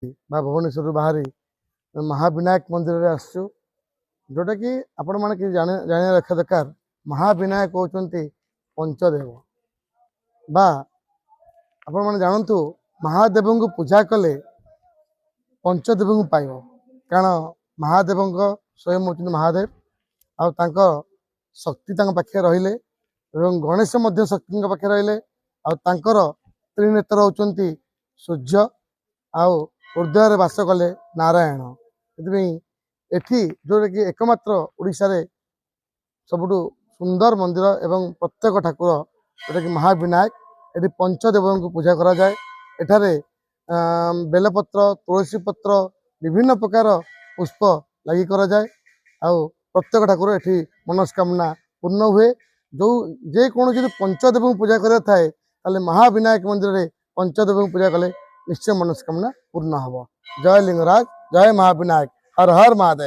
बा भुवनेश्वर बाहरी महाविनायक मंदिर में आसचु जोटा कि आपण मैंने कि जाना रखा दरकार महाविनायक होती पंचदेव बा आपण मैंने जानतु महादेव को पूजा कले पंचदेव को पाइब कारण महादेव स्वयं होती महादेव आउ शक्ति पाखे रहिले गणेश शक्ति पाखे रहिले आउर त्रिनेत्र होती सूर्य आउ हृदय बास कले नारायण एठी जोटा कि एकमात्र ओडिशा रे सबुठु सुंदर मंदिर एवं प्रत्येक ठाकुर जोटा कि महाविनायक एटी पंचदेव को पूजा करा जाए एठारे बेलपत्र तुलसी पत्र विभिन्न प्रकार पुष्प लगी करा जाए आउ प्रत्येक ठाकुर एठी मनस्कामना पूर्ण हुए जो जे कौन जो पंचदेव को पूजा करा थाए ताले महाविनायक मंदिर रे पंचदेव को पूजा कले निश्चय मनस्कामना पूर्ण हब। जय लिंगराज, जय महाविनायक, हर हर महादेव।